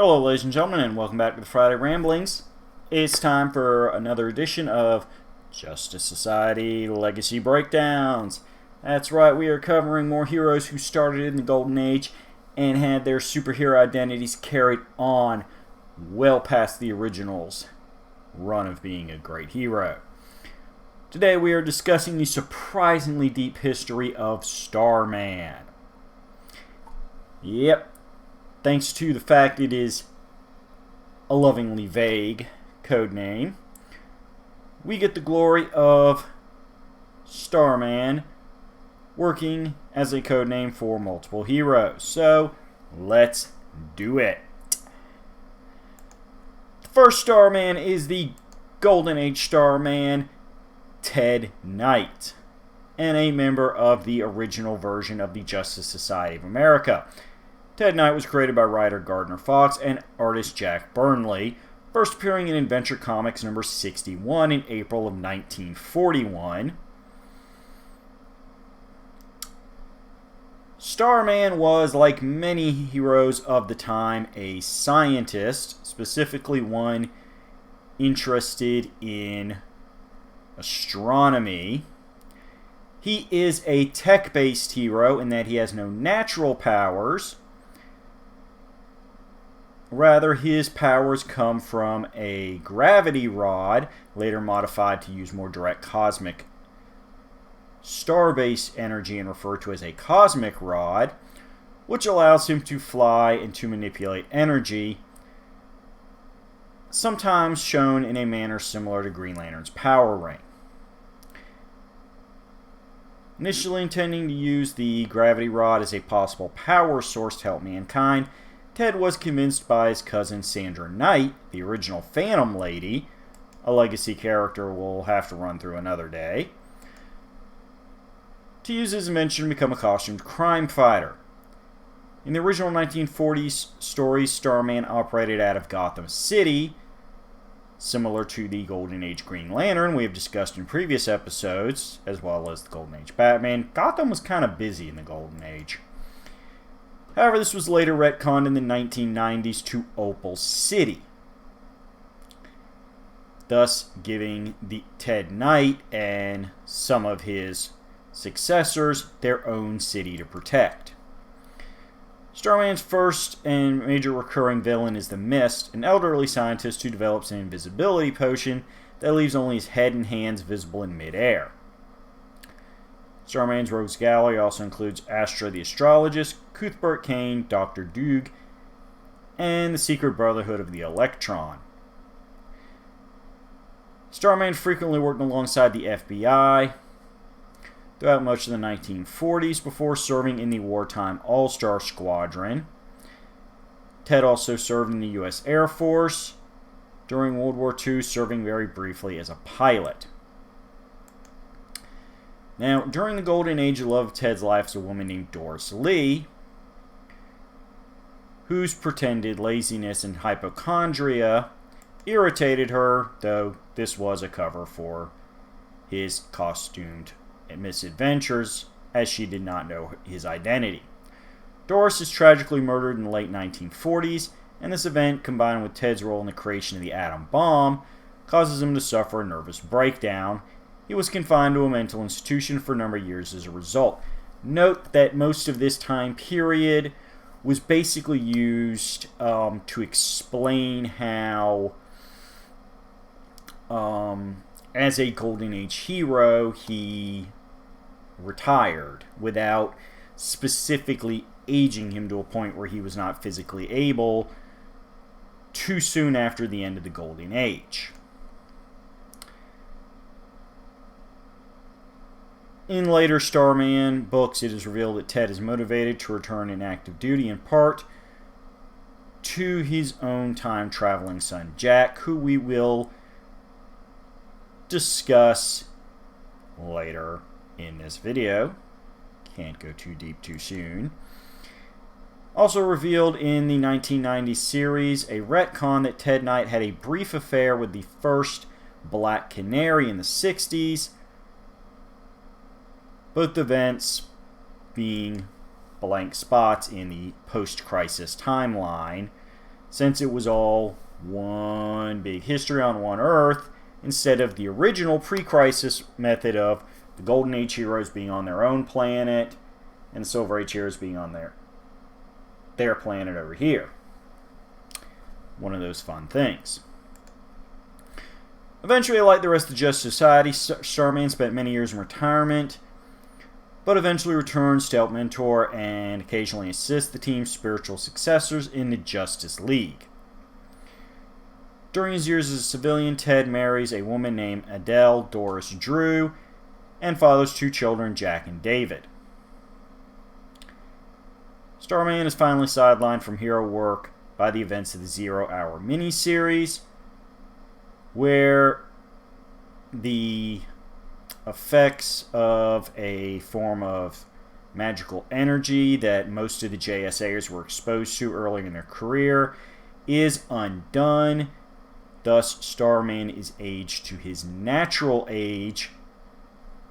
Hello, ladies and gentlemen, and welcome back to the Friday Ramblings. It's time for another edition of JSA Society Legacy Breakdowns. That's right, we are covering more heroes who started in the Golden Age and had their superhero identities carried on well past the original's run of being a great hero. Today we are discussing the surprisingly deep history of Starman. Yep. Thanks to the fact it is a lovingly vague code name, we get the glory of Starman working as a code name for multiple heroes. So, let's do it. The first Starman is the Golden Age Starman, Ted Knight, and a member of the original version of the Justice Society of America. Ted Knight was created by writer Gardner Fox and artist Jack Burnley, first appearing in Adventure Comics number 61 in April of 1941. Starman was, like many heroes of the time, a scientist, specifically one interested in astronomy. He is a tech-based hero in that he has no natural powers. Rather, his powers come from a gravity rod, later modified to use more direct cosmic star-based energy and referred to as a cosmic rod, which allows him to fly and to manipulate energy, sometimes shown in a manner similar to Green Lantern's power ring. Initially intending to use the gravity rod as a possible power source to help mankind, Ted was convinced by his cousin Sandra Knight, the original Phantom Lady, a legacy character we'll have to run through another day, to use his invention to become a costumed crime fighter. In the original 1940s stories, Starman operated out of Gotham City, similar to the Golden Age Green Lantern we have discussed in previous episodes, as well as the Golden Age Batman. Gotham was kind of busy in the Golden Age. However, this was later retconned in the 1990s to Opal City, thus giving the Ted Knight and some of his successors their own city to protect. Starman's first and major recurring villain is the Mist, an elderly scientist who develops an invisibility potion that leaves only his head and hands visible in midair. Starman's Rogues Gallery also includes Astra the Astrologist, Cuthbert Kane, Dr. Doog, and the Secret Brotherhood of the Electron. Starman frequently worked alongside the FBI throughout much of the 1940s before serving in the wartime All-Star Squadron. Ted also served in the U.S. Air Force during World War II, serving very briefly as a pilot. Now, during the Golden Age, the love of Ted's life is a woman named Doris Lee, whose pretended laziness and hypochondria irritated her, though this was a cover for his costumed misadventures, as she did not know his identity. Doris is tragically murdered in the late 1940s, and this event, combined with Ted's role in the creation of the atom bomb, causes him to suffer a nervous breakdown. He was confined to a mental institution for a number of years as a result. Note that most of this time period was basically used to explain how, as a Golden Age hero, he retired without specifically aging him to a point where he was not physically able too soon after the end of the Golden Age. In later Starman books, it is revealed that Ted is motivated to return in active duty in part to his own time-traveling son Jack, who we will discuss later in this video. Can't go too deep too soon. Also revealed in the 1990 series, a retcon that Ted Knight had a brief affair with the first Black Canary in the 60s, both events being blank spots in the post-crisis timeline, since it was all one big history on one Earth, instead of the original pre-crisis method of the Golden Age heroes being on their own planet and the Silver Age heroes being on their planet over here. One of those fun things. Eventually, like the rest of the Just Society, Starman spent many years in retirement, but eventually returns to help mentor and occasionally assist the team's spiritual successors in the Justice League. During his years as a civilian, Ted marries a woman named Adele Doris Drew and fathers 2 children, Jack and David. Starman is finally sidelined from hero work by the events of the 0 Hour miniseries, where the effects of a form of magical energy that most of the JSAers were exposed to early in their career is undone. Thus, Starman is aged to his natural age,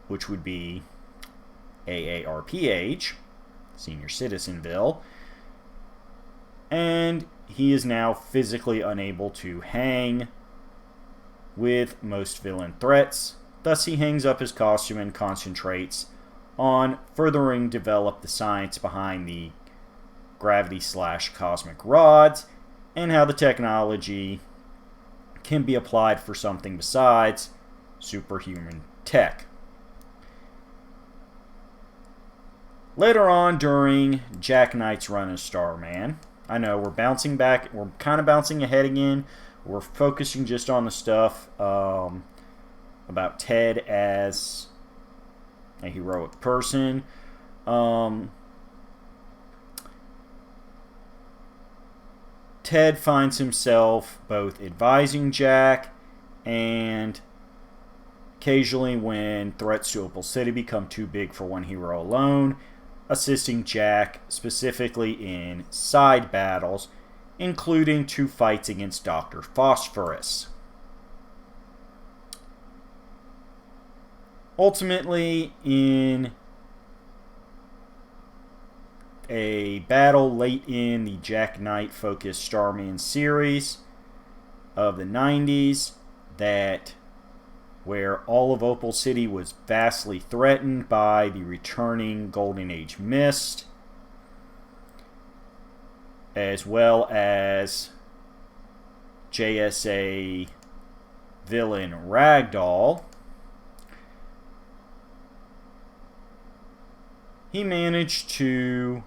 which would be AARP age, Senior Citizenville, and he is now physically unable to hang with most villain threats. Thus, he hangs up his costume and concentrates on furthering develop the science behind the gravity/cosmic rods and how the technology can be applied for something besides superhuman tech. Later on during Jack Knight's run as Starman, I know we're bouncing back, we're kind of bouncing ahead again. We're focusing just on the stuff about Ted as a heroic person. Ted finds himself both advising Jack and occasionally, when threats to Opal City become too big for one hero alone, assisting Jack specifically in side battles, including 2 fights against Dr. Phosphorus. Ultimately, in a battle late in the Jack Knight-focused Starman series of the 90s, where all of Opal City was vastly threatened by the returning Golden Age mist, as well as JSA villain Ragdoll, he managed to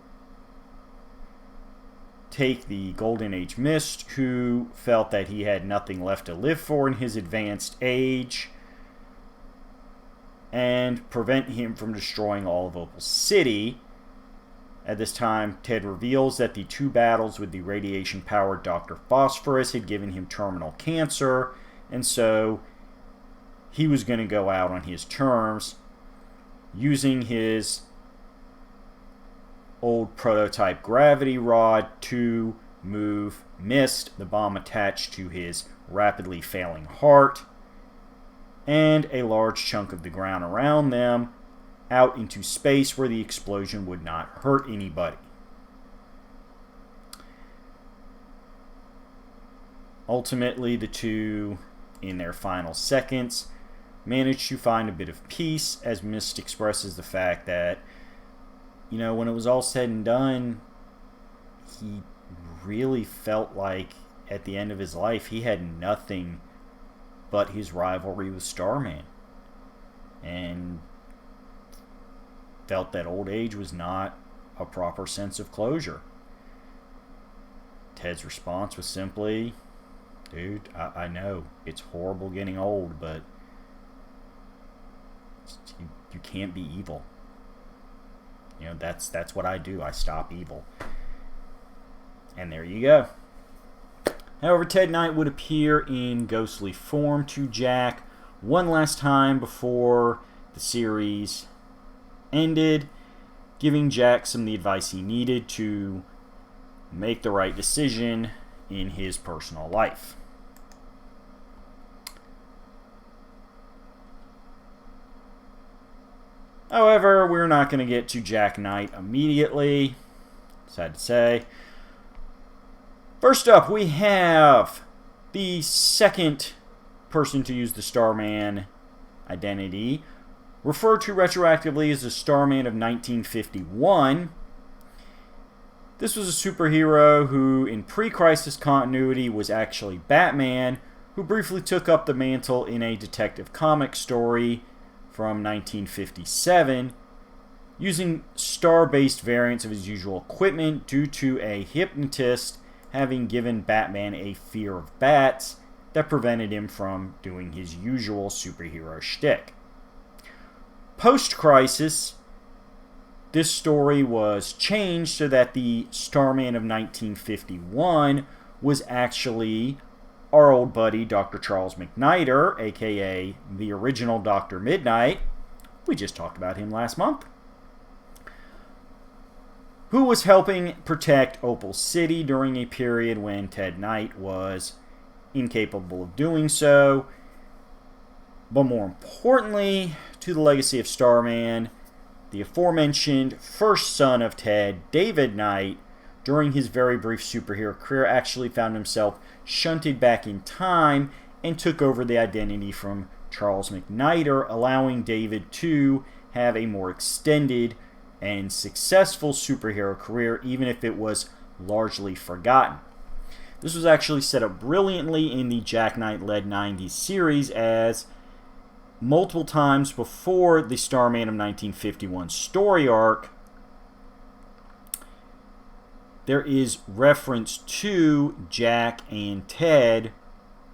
take the Golden Age Mist, who felt that he had nothing left to live for in his advanced age, and prevent him from destroying all of Opal City. At this time, Ted reveals that the 2 battles with the radiation-powered Dr. Phosphorus had given him terminal cancer, and so he was going to go out on his terms, using his old prototype gravity rod to move Mist, the bomb attached to his rapidly failing heart, and a large chunk of the ground around them out into space where the explosion would not hurt anybody. Ultimately, the 2, in their final seconds, managed to find a bit of peace, as Mist expresses the fact that, when it was all said and done, he really felt like at the end of his life he had nothing but his rivalry with Starman, and felt that old age was not a proper sense of closure. Ted's response was simply, dude, I know it's horrible getting old, but you can't be evil. That's what I do. I stop evil. And there you go. However, Ted Knight would appear in ghostly form to Jack one last time before the series ended, giving Jack some of the advice he needed to make the right decision in his personal life. However, we're not going to get to Jack Knight immediately. Sad to say. First up, we have the second person to use the Starman identity, referred to retroactively as the Starman of 1951. This was a superhero who, in pre-crisis continuity, was actually Batman, who briefly took up the mantle in a detective comic story from 1957, using star-based variants of his usual equipment due to a hypnotist having given Batman a fear of bats that prevented him from doing his usual superhero shtick. Post-crisis, this story was changed so that the Starman of 1951 was actually our old buddy Dr. Charles McNider, aka the original Dr. Midnight. We just talked about him last month. Who was helping protect Opal City during a period when Ted Knight was incapable of doing so. But more importantly, to the legacy of Starman, the aforementioned first son of Ted, David Knight, during his very brief superhero career, actually found himself shunted back in time and took over the identity from Charles McNider, allowing David to have a more extended and successful superhero career, even if it was largely forgotten. This was actually set up brilliantly in the Jack Knight-led 90s series, as multiple times before the Starman of 1951 story arc, there is reference to Jack and Ted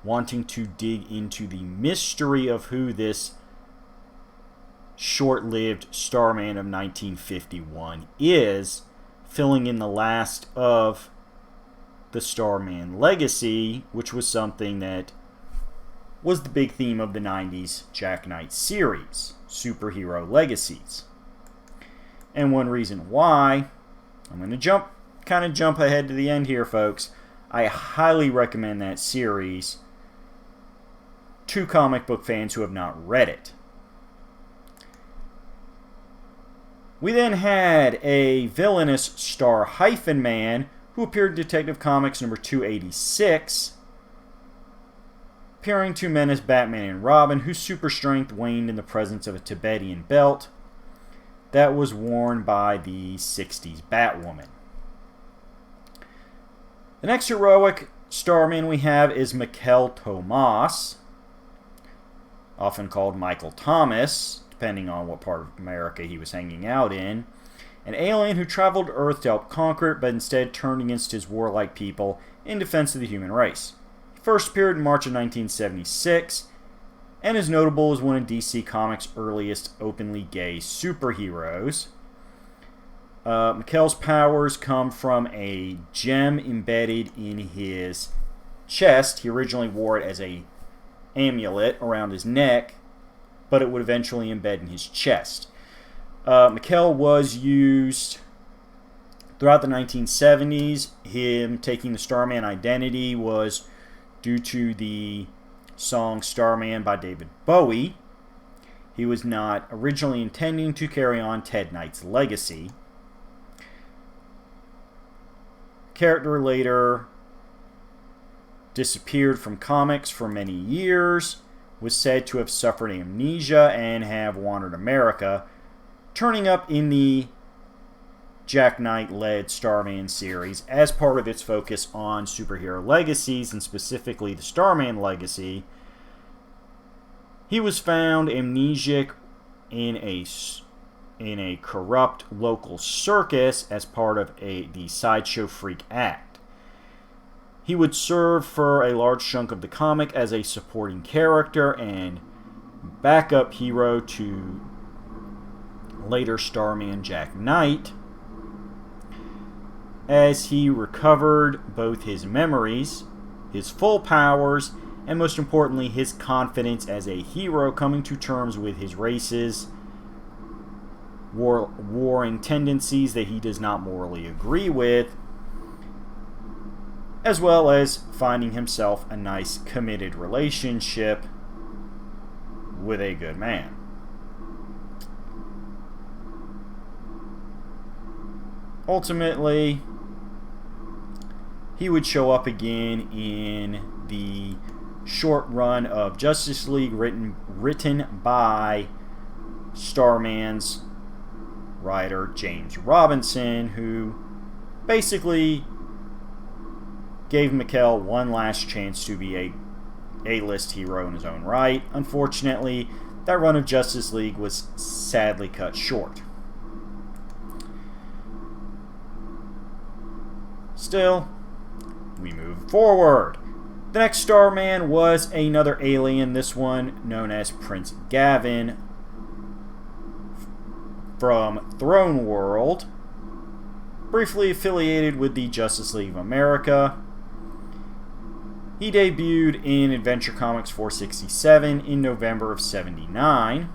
wanting to dig into the mystery of who this short-lived Starman of 1951 is, filling in the last of the Starman Legacy, which was something that was the big theme of the 90s Jack Knight series, superhero legacies. And one reason why, I'm going to kind of jump ahead to the end here, folks. I highly recommend that series to comic book fans who have not read it. We then had a villainous Star-Man who appeared in Detective Comics number 286, appearing to menace Batman and Robin, whose super strength waned in the presence of a Tibetan belt that was worn by the 60s Batwoman. The next heroic Starman we have is Mikel Tomas, often called Michael Thomas, depending on what part of America he was hanging out in, an alien who traveled to Earth to help conquer it, but instead turned against his warlike people in defense of the human race. He first appeared in March of 1976, and is notable as one of DC Comics' earliest openly gay superheroes. Mikel's powers come from a gem embedded in his chest. He originally wore it as an amulet around his neck, but it would eventually embed in his chest. Mikel was used throughout the 1970s. Him taking the Starman identity was due to the song Starman by David Bowie. He was not originally intending to carry on Ted Knight's legacy. Character later disappeared from comics for many years, was said to have suffered amnesia and have wandered America, turning up in the Jack Knight-led Starman series as part of its focus on superhero legacies, and specifically the Starman Legacy. He was found amnesiac in a corrupt local circus as part of the Sideshow Freak Act. He would serve for a large chunk of the comic as a supporting character and backup hero to later Starman Jack Knight, as he recovered both his memories, his full powers, and most importantly, his confidence as a hero, coming to terms with his race's warring tendencies that he does not morally agree with, as well as finding himself a nice committed relationship with a good man. Ultimately, he would show up again in the short run of Justice League written by Starman's writer James Robinson, who basically gave Mikkel one last chance to be a A-list hero in his own right. Unfortunately, that run of Justice League was sadly cut short. Still, we move forward. The next Starman was another alien, this one known as Prince Gavin from Throne World, briefly affiliated with the Justice League of America. He debuted in Adventure Comics 467 in November of '79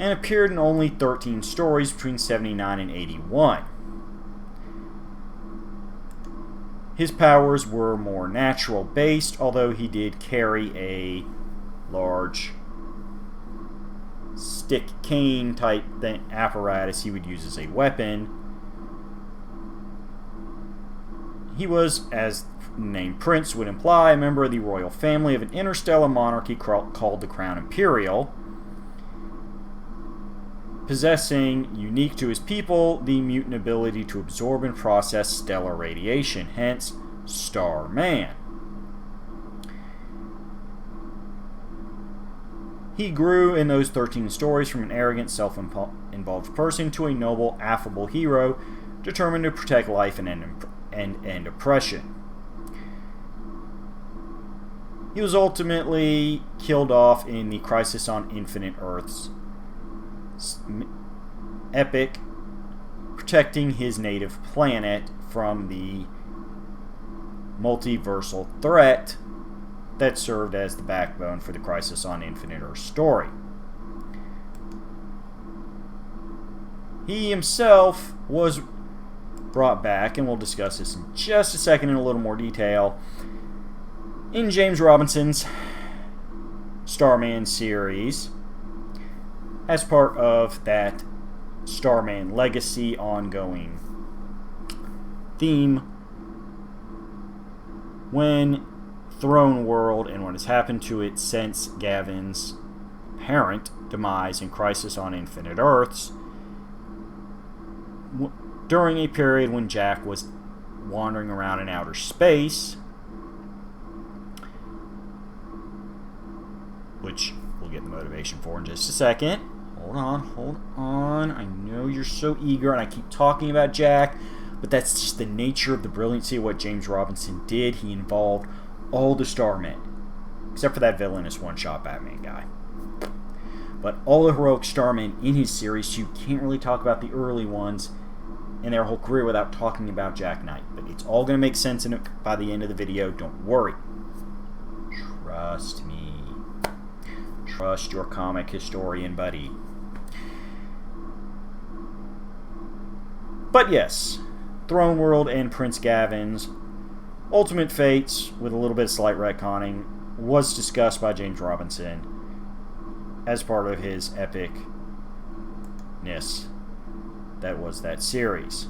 and appeared in only 13 stories between '79 and '81. His powers were more natural based, although he did carry a large stick cane type apparatus he would use as a weapon. He was, as the name Prince would imply, a member of the royal family of an interstellar monarchy called the Crown Imperial, possessing, unique to his people, the mutant ability to absorb and process stellar radiation, hence Starman. He grew in those 13 stories from an arrogant, self-involved person to a noble, affable hero determined to protect life and end oppression. He was ultimately killed off in the Crisis on Infinite Earths epic, protecting his native planet from the multiversal threat that served as the backbone for the Crisis on Infinite Earths story. He himself was brought back, and we'll discuss this in just a second in a little more detail, in James Robinson's Starman series as part of that Starman Legacy ongoing theme, when Throne World and what has happened to it since Gavin's apparent demise in Crisis on Infinite Earths, during a period when Jack was wandering around in outer space, which we'll get the motivation for in just a second. Hold on. I know you're so eager, and I keep talking about Jack, but that's just the nature of the brilliancy of what James Robinson did. He involved all the Starmen, except for that villainous one-shot Batman guy. But all the heroic Starmen in his series, so you can't really talk about the early ones and their whole career without talking about Jack Knight. But it's all going to make sense by the end of the video, don't worry. Trust me. Trust your comic historian buddy. But yes, Throne World and Prince Gavin's ultimate fates, with a little bit of slight retconning, was discussed by James Robinson as part of his epicness that was that series.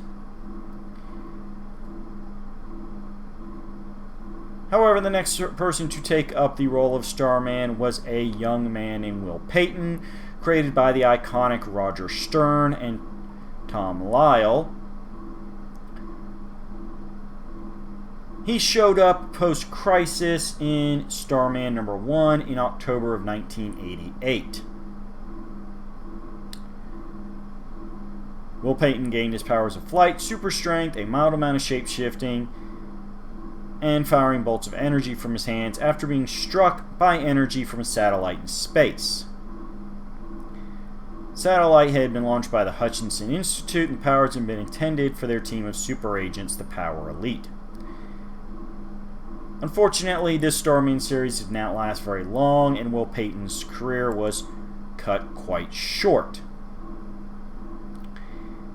However, the next person to take up the role of Starman was a young man named Will Payton, created by the iconic Roger Stern and Tom Lyle. He showed up post-Crisis in Starman #1 in October of 1988. Will Payton gained his powers of flight, super strength, a mild amount of shape-shifting, and firing bolts of energy from his hands after being struck by energy from a satellite in space. The satellite had been launched by the Hutchinson Institute, and powers had been intended for their team of super agents, the Power Elite. Unfortunately, this Starman series did not last very long, and Will Payton's career was cut quite short.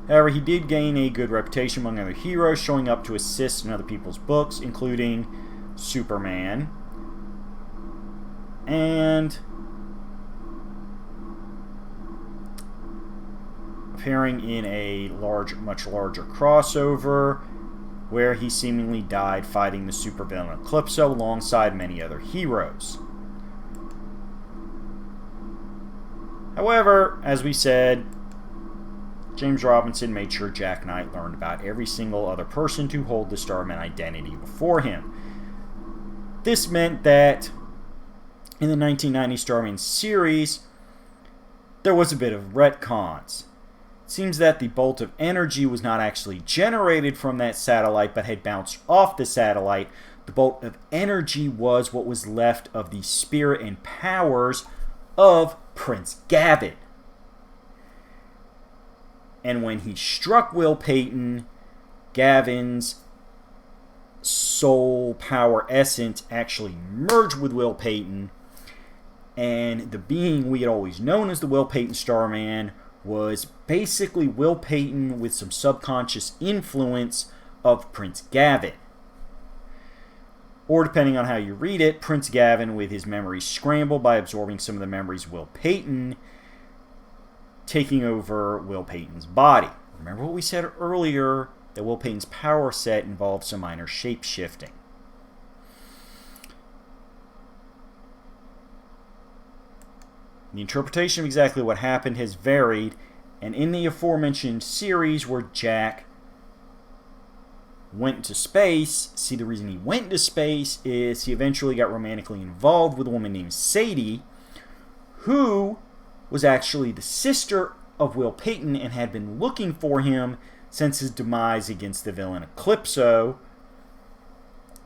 However, he did gain a good reputation among other heroes, showing up to assist in other people's books, including Superman, and appearing in a much larger crossover where he seemingly died fighting the supervillain Eclipso alongside many other heroes. However, as we said, James Robinson made sure Jack Knight learned about every single other person to hold the Starman identity before him. This meant that in the 1990 Starman series, there was a bit of retcons. It seems that the bolt of energy was not actually generated from that satellite, but had bounced off the satellite. The bolt of energy was what was left of the spirit and powers of Prince Gavin. And when he struck Will Payton, Gavin's soul power essence actually merged with Will Payton, and the being we had always known as the Will Payton Starman was basically Will Payton with some subconscious influence of Prince Gavin. Or, depending on how you read it, Prince Gavin with his memories scrambled by absorbing some of the memories of Will Payton, taking over Will Payton's body. Remember what we said earlier, that Will Payton's power set involved some minor shape-shifting. The interpretation of exactly what happened has varied, and in the aforementioned series where Jack went into space, see, the reason he went into space is he eventually got romantically involved with a woman named Sadie, who was actually the sister of Will Payton and had been looking for him since his demise against the villain Eclipso,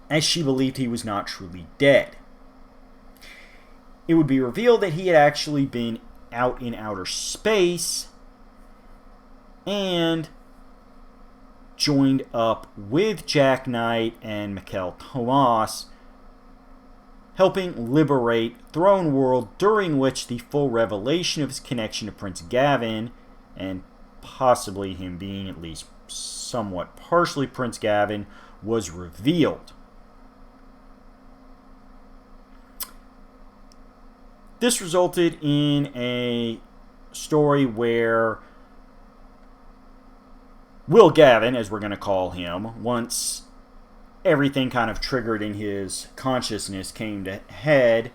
as she believed he was not truly dead. It would be revealed that he had actually been out in outer space and joined up with Jack Knight and Mikel Tomas, helping liberate Throne World, during which the full revelation of his connection to Prince Gavin, and possibly him being at least somewhat partially Prince Gavin, was revealed. This resulted in a story where Will Gavin, as we're going to call him, once everything kind of triggered in his consciousness came to head,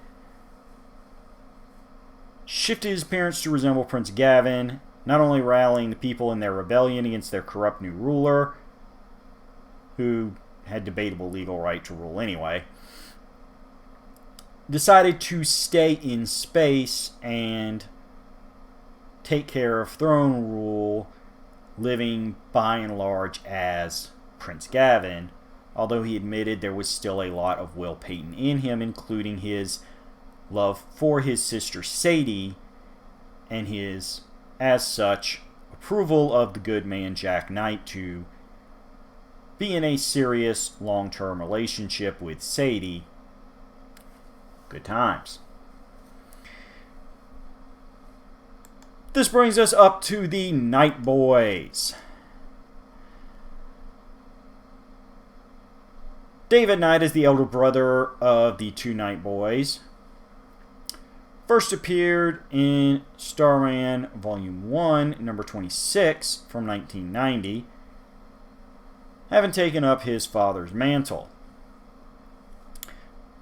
shifted his appearance to resemble Prince Gavin, not only rallying the people in their rebellion against their corrupt new ruler, who had debatable legal right to rule anyway, decided to stay in space and take care of throne rule, living by and large as Prince Gavin, although he admitted there was still a lot of Will Payton in him, including his love for his sister Sadie and his, as such, approval of the good man Jack Knight to be in a serious long-term relationship with Sadie. Good times. This brings us up to the Night Boys. David Knight is the elder brother of the two Night Boys. First appeared in Starman Volume 1, number 26 from 1990, having taken up his father's mantle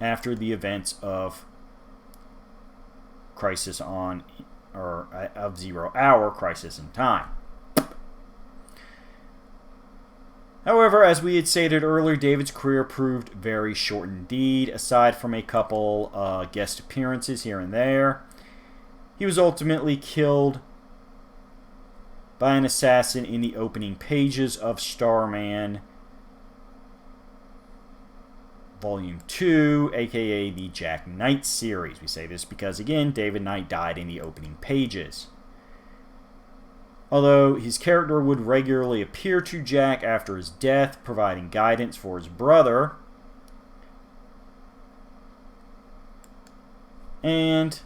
after the events of of 0 Hour, Crisis in Time. However, as we had stated earlier, David's career proved very short indeed. Aside from a couple guest appearances here and there, he was ultimately killed by an assassin in the opening pages of Starman Volume 2, aka the Jack Knight series. We say this because, again, David Knight died in the opening pages. Although his character would regularly appear to Jack after his death, providing guidance for his brother, and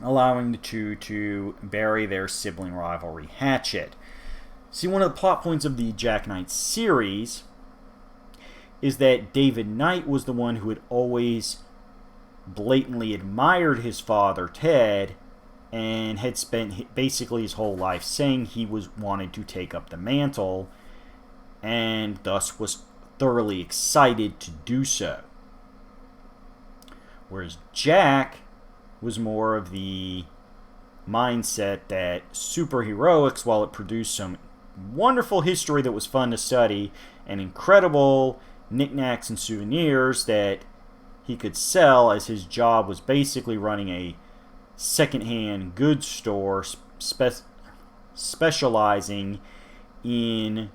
allowing the two to bury their sibling rivalry hatchet. See, one of the plot points of the Jack Knight series is that David Knight was the one who had always blatantly admired his father, Ted, and had spent basically his whole life saying he wanted to take up the mantle, and thus was thoroughly excited to do so. Whereas Jack was more of the mindset that superheroics, while it produced some wonderful history that was fun to study and incredible knickknacks and souvenirs that he could sell, as his job was basically running a secondhand goods store specializing in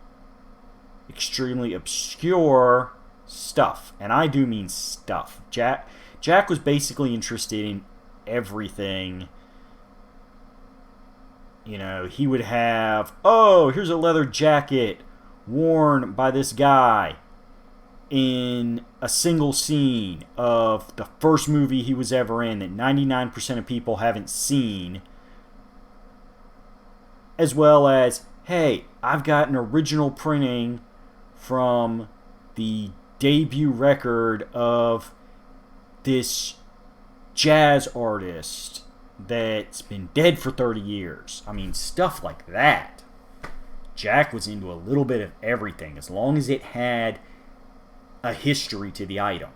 extremely obscure stuff. And I do mean stuff. Jack was basically interested in everything. You know, he would have, oh, here's a leather jacket worn by this guy in a single scene of the first movie he was ever in that 99% of people haven't seen. As well as, hey, I've got an original printing from the debut record of this jazz artist that's been dead for 30 years. I mean, stuff like that. Jack was into a little bit of everything, as long as it had a history to the item.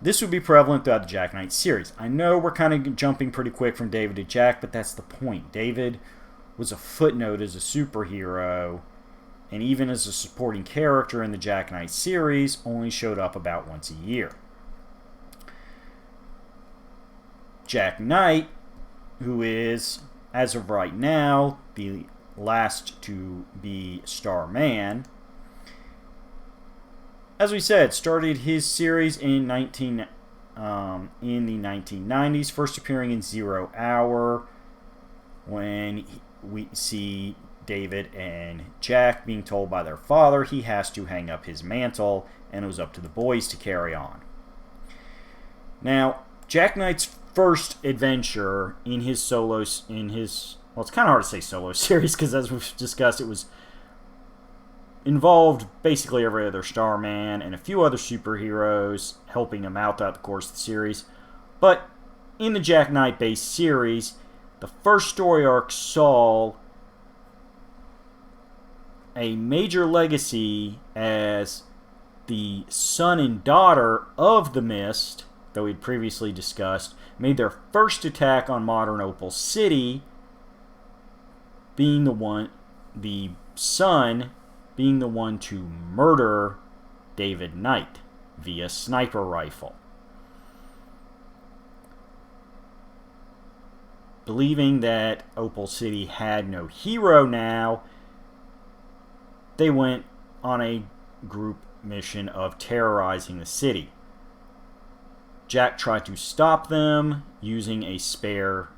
This would be prevalent throughout the Jack Knight series. I know we're kind of jumping pretty quick from David to Jack, but that's the point. David was a footnote as a superhero, and even as a supporting character in the Jack Knight series, only showed up about once a year. Jack Knight, who is, as of right now, the last to be Starman, as we said, started his series in the 1990s, first appearing in 0 Hour, when we see David and Jack being told by their father he has to hang up his mantle, and it was up to the boys to carry on. Now, Jack Knight's first adventure in his well, it's kind of hard to say solo series, because as we've discussed, it was involved basically every other Starman and a few other superheroes helping him out throughout the course of the series. But in the Jack Knight-based series, the first story arc saw a major legacy as the son and daughter of the Mist, that we'd previously discussed, made their first attack on modern Opal City, being the son being the one to murder David Knight via sniper rifle. Believing that Opal City had no hero now, they went on a group mission of terrorizing the city. Jack tried to stop them using a spare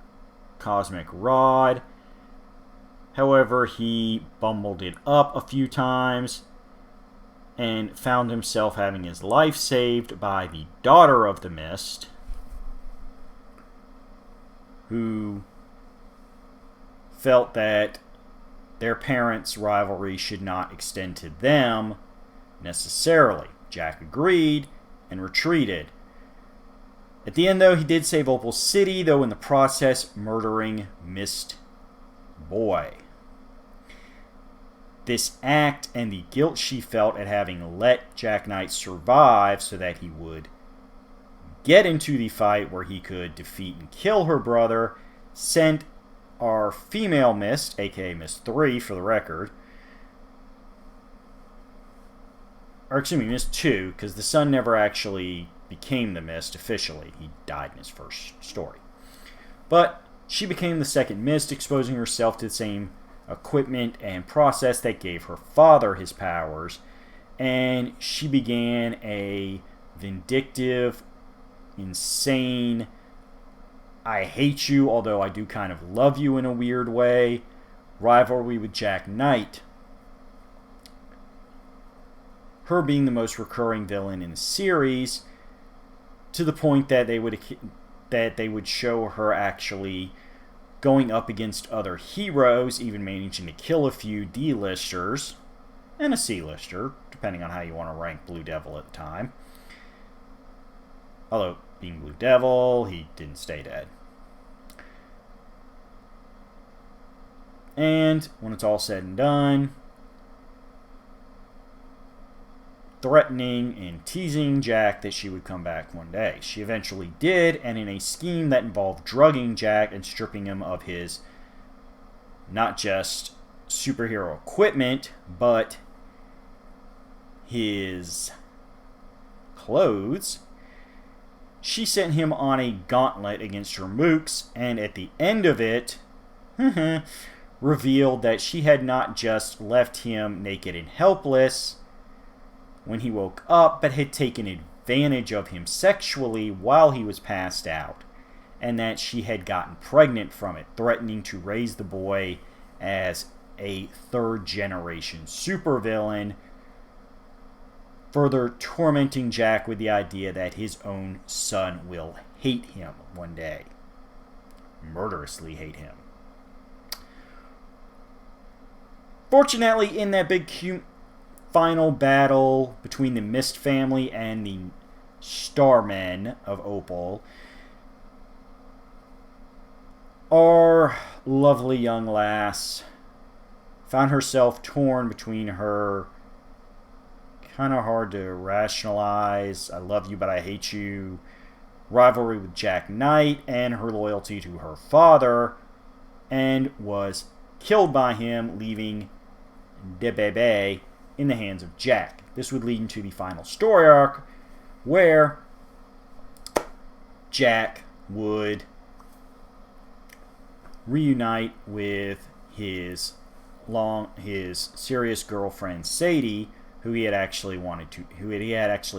cosmic rod. However, he bumbled it up a few times and found himself having his life saved by the daughter of the Mist, who felt that their parents' rivalry should not extend to them necessarily. Jack agreed and retreated. At the end, though, he did save Opal City, though in the process murdering Mist Boy. This act and the guilt she felt at having let Jack Knight survive so that he would get into the fight where he could defeat and kill her brother sent our female Mist, aka Mist 3 for the record, or excuse me, Mist 2, because the son never actually became the Mist officially. He died in his first story. But she became the second Mist, exposing herself to the same equipment and process that gave her father his powers, and she began a vindictive, insane, I hate you, although I do kind of love you in a weird way, rivalry with Jack Knight. Her being the most recurring villain in the series, to the point that they would show her actually going up against other heroes, even managing to kill a few D-listers and a C-lister, depending on how you want to rank Blue Devil at the time. Although, being Blue Devil, he didn't stay dead. And when it's all said and done, threatening and teasing Jack that she would come back one day. She eventually did, and in a scheme that involved drugging Jack and stripping him of his not just superhero equipment, but his clothes, she sent him on a gauntlet against her mooks, and at the end of it, revealed that she had not just left him naked and helpless when he woke up, but had taken advantage of him sexually while he was passed out, and that she had gotten pregnant from it, threatening to raise the boy as a third-generation supervillain, further tormenting Jack with the idea that his own son will hate him one day. Murderously hate him. Fortunately, in that big final battle between the Mist family and the Starmen of Opal, our lovely young lass found herself torn between her kind of hard to rationalize, I love you but I hate you, rivalry with Jack Knight, and her loyalty to her father, and was killed by him, leaving de bebe in the hands of Jack. This would lead into the final story arc, where Jack would reunite with his serious girlfriend Sadie, who he had actually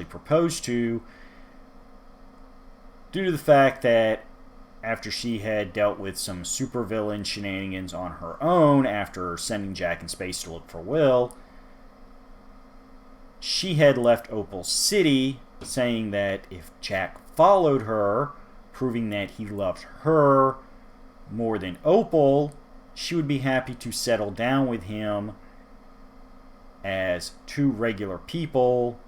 proposed to, due to the fact that after she had dealt with some supervillain shenanigans on her own after sending Jack in space to look for Will, she had left Opal City, saying that if Jack followed her, proving that he loved her more than Opal, she would be happy to settle down with him as two regular people,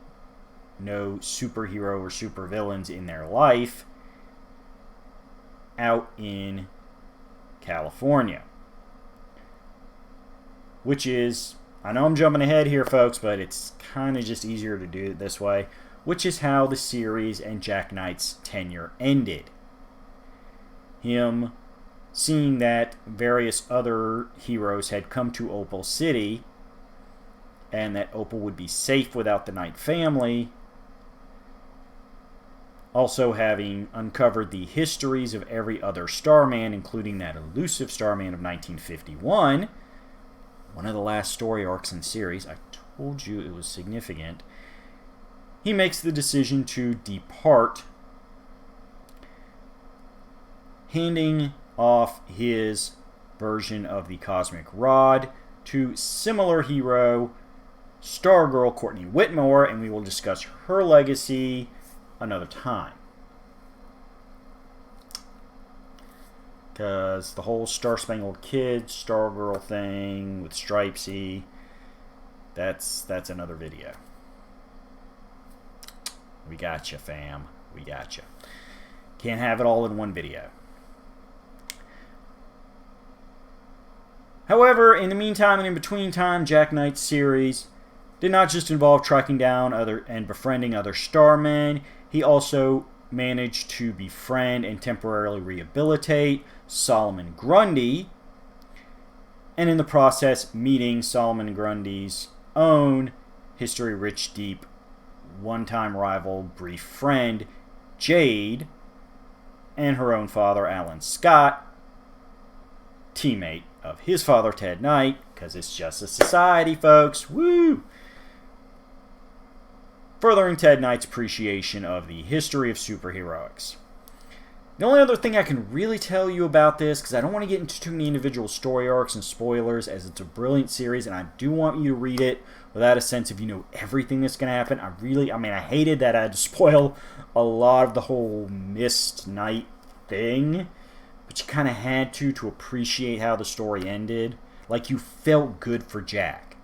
no superhero or supervillains in their life, out in California. Which is, I know I'm jumping ahead here, folks, but it's kind of just easier to do it this way, which is how the series and Jack Knight's tenure ended. Him seeing that various other heroes had come to Opal City, and that Opal would be safe without the Knight family, also having uncovered the histories of every other Starman, including that elusive Starman of 1951, one of the last story arcs in the series. I told you it was significant. He makes the decision to depart, handing off his version of the Cosmic Rod to similar hero Stargirl Courtney Whitmore, and we will discuss her legacy another time. Because the whole Star Spangled Kid Stargirl thing with Stripesy, that's another video. We gotcha, fam. We gotcha. Can't have it all in one video. However, in the meantime and in between time, Jack Knight's series did not just involve tracking down and befriending other Starmen. He also managed to befriend and temporarily rehabilitate Solomon Grundy, and in the process meeting Solomon Grundy's own history-rich, deep, one-time rival, brief friend, Jade, and her own father, Alan Scott, teammate of his father, Ted Knight, because it's just a society, folks. Woo! Furthering Ted Knight's appreciation of the history of superheroics. The only other thing I can really tell you about this, because I don't want to get into too many individual story arcs and spoilers, as it's a brilliant series, and I do want you to read it without a sense of, everything that's going to happen. I hated that I had to spoil a lot of the whole Mist Knight thing, but you kind of had to appreciate how the story ended. Like, you felt good for Jack.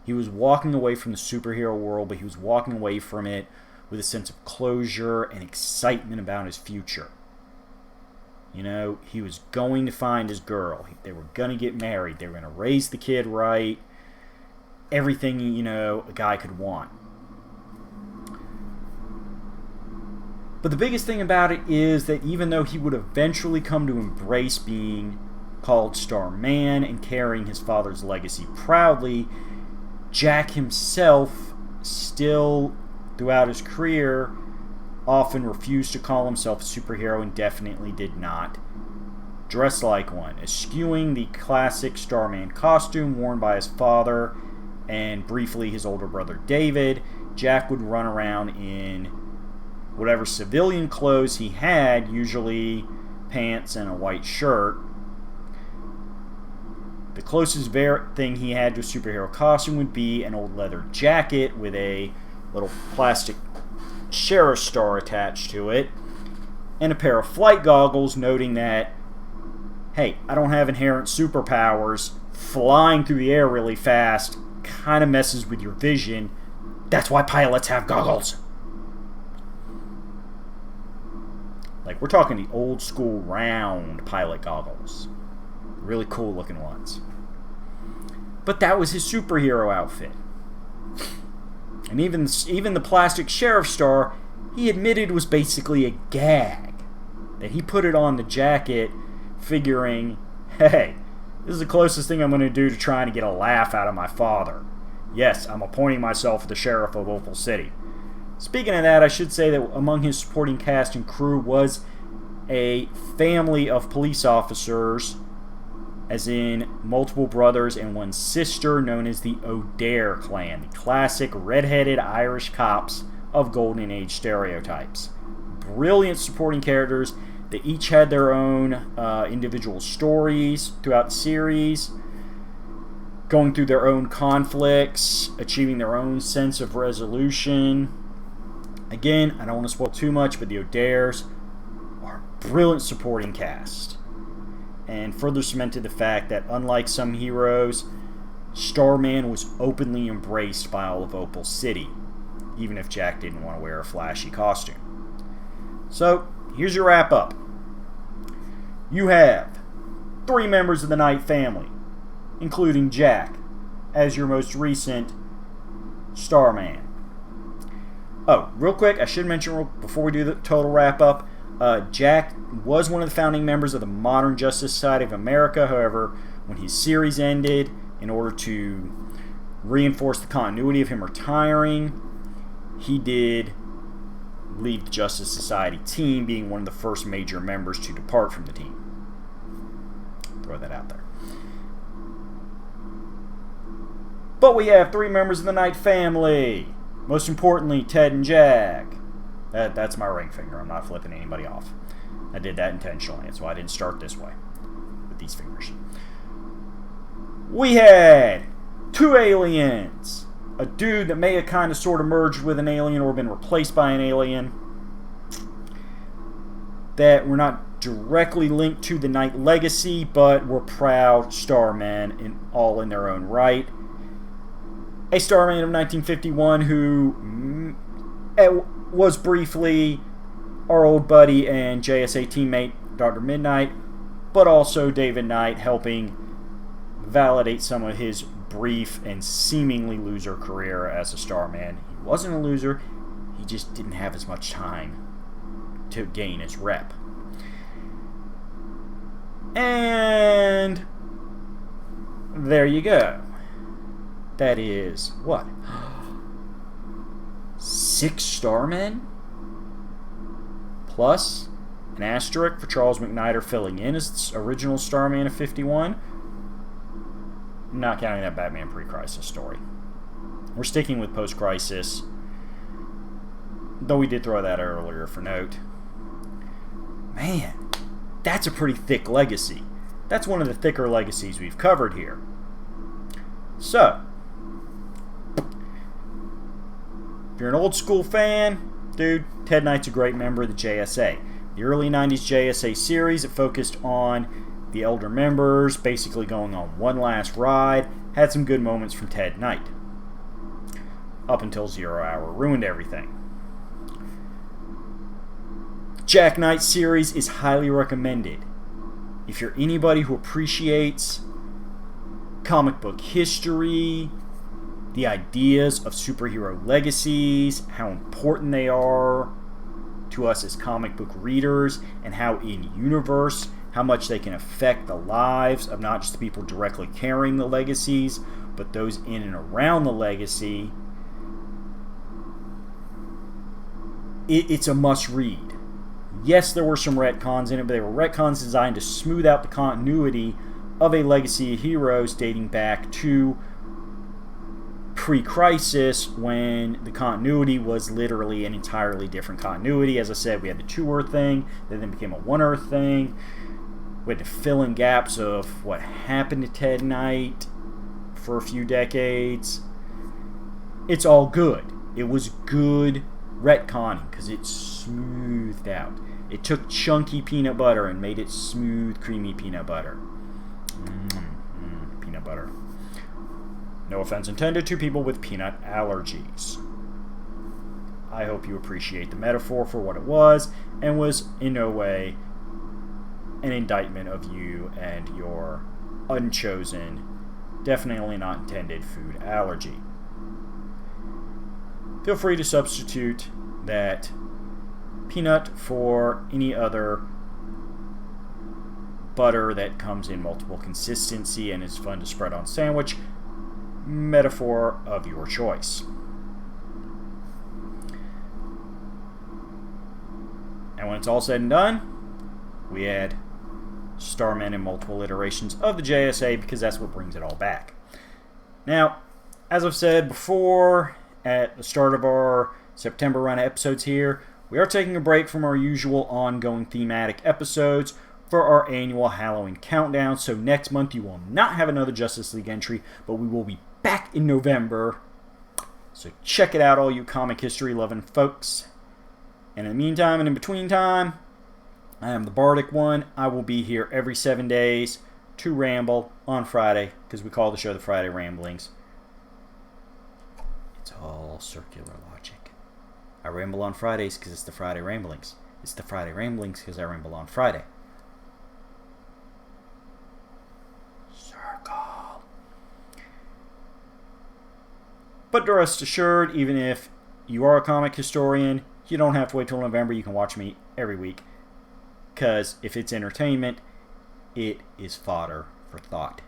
He was walking away from the superhero world, but he was walking away from it with a sense of closure and excitement about his future. You know, he was going to find his girl. They were going to get married. They were going to raise the kid right. Everything, you know, a guy could want. But the biggest thing about it is that even though he would eventually come to embrace being called Starman and carrying his father's legacy proudly, Jack himself still, throughout his career, often refused to call himself a superhero and definitely did not dress like one, eschewing the classic Starman costume worn by his father and briefly his older brother David. Jack would run around in whatever civilian clothes he had, usually pants and a white shirt. The closest thing he had to a superhero costume would be an old leather jacket with a little plastic sheriff star attached to it, and a pair of flight goggles, noting that, hey, I don't have inherent superpowers. Flying through the air really fast kind of messes with your vision. That's why pilots have goggles. Like, we're talking the old school round pilot goggles. Really cool looking ones. But that was his superhero outfit. And even the plastic sheriff star, he admitted was basically a gag. That he put it on the jacket figuring, hey, this is the closest thing I'm going to do to trying to get a laugh out of my father. Yes, I'm appointing myself the sheriff of Opal City. Speaking of that, I should say that among his supporting cast and crew was a family of police officers, as in multiple brothers and one sister, known as the O'Dare clan, the classic red-headed Irish cops of Golden Age stereotypes. Brilliant supporting characters. They each had their own individual stories throughout the series, going through their own conflicts, achieving their own sense of resolution. Again, I don't want to spoil too much, but the O'Dares are a brilliant supporting cast. And further cemented the fact that, unlike some heroes, Starman was openly embraced by all of Opal City, even if Jack didn't want to wear a flashy costume. So, here's your wrap-up. You have 3 members of the Knight family, including Jack, as your most recent Starman. Oh, real quick, I should mention before we do the total wrap-up, Jack was one of the founding members of the Modern Justice Society of America. However, when his series ended, in order to reinforce the continuity of him retiring, he did leave the Justice Society team, being one of the first major members to depart from the team. Throw that out there. But we have 3 members of the Knight family. Most importantly, Ted and Jack. That's my ring finger. I'm not flipping anybody off. I did that intentionally. That's why I didn't start this way with these fingers. We had 2 aliens. A dude that may have kind of sort of merged with an alien or been replaced by an alien, that were not directly linked to the Knight Legacy, but were proud Starmen all in their own right. A Starman of 1951 who was briefly our old buddy and JSA teammate, Dr. Midnight, but also David Knight, helping validate some of his brief and seemingly loser career as a Starman. He wasn't a loser, he just didn't have as much time to gain his rep. And there you go. That is, what? 6 Starmen? Plus an asterisk for Charles McNider filling in as the original Starman of 51. Not counting that Batman pre-crisis story. We're sticking with post-crisis, though we did throw that earlier for note. Man, that's a pretty thick legacy. That's one of the thicker legacies we've covered here. So, if you're an old school fan, dude, Ted Knight's a great member of the JSA. The early 90s JSA series, it focused on the elder members basically going on one last ride, had some good moments from Ted Knight. Up until 0 Hour ruined everything. Jack Knight series is highly recommended. If you're anybody who appreciates comic book history, the ideas of superhero legacies, how important they are to us as comic book readers, and how in universe, how much they can affect the lives of not just the people directly carrying the legacies, but those in and around the legacy, it's a must read. Yes, there were some retcons in it, but they were retcons designed to smooth out the continuity of a legacy of heroes dating back to pre-Crisis, when the continuity was literally an entirely different continuity. As I said, we had the 2-Earth thing, that then became a 1-Earth thing. We had to fill in gaps of what happened to Ted Knight for a few decades. It's all good. It was good retconning because it smoothed out. It took chunky peanut butter and made it smooth, creamy peanut butter. Peanut butter. No offense intended to people with peanut allergies. I hope you appreciate the metaphor for what it was, and was in no way an indictment of you and your unchosen, definitely not intended food allergy. Feel free to substitute that peanut for any other butter that comes in multiple consistency and is fun to spread on sandwich. Metaphor of your choice. And when it's all said and done, we add Starmen in multiple iterations of the JSA, because that's what brings it all back. Now, as I've said before, at the start of our September run episodes here, we are taking a break from our usual ongoing thematic episodes for our annual Halloween countdown. So next month you will not have another Justice League entry, but we will be back in November. So check it out, all you comic history loving folks. And in the meantime and in between time, I am the Bardic one. I will be here every 7 days to ramble on Friday, because we call the show the Friday Ramblings. It's all circular logic. I ramble on Fridays because it's the Friday Ramblings. It's the Friday Ramblings because I ramble on Friday. Circle. But rest assured, even if you are a comic historian, you don't have to wait till November. You can watch me every week, because if it's entertainment, it is fodder for thought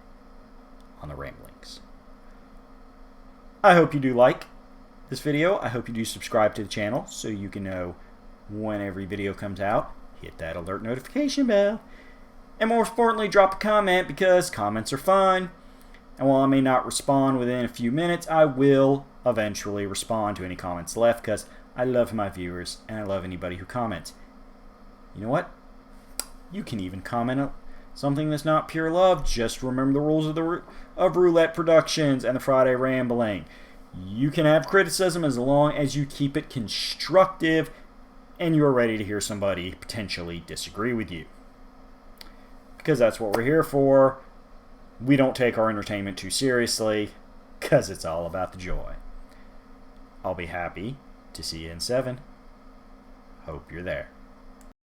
on the Ramblings. I hope you do like this video. I hope you do subscribe to the channel so you can know when every video comes out. Hit that alert notification bell. And more importantly, drop a comment, because comments are fun. And while I may not respond within a few minutes, I will eventually respond to any comments left, because I love my viewers and I love anybody who comments. You know what? You can even comment on something that's not pure love. Just remember the rules of Roulette Productions and the Friday Rambling. You can have criticism as long as you keep it constructive and you are ready to hear somebody potentially disagree with you. Because that's what we're here for. We don't take our entertainment too seriously, because it's all about the joy. I'll be happy to see you in 7. Hope you're there.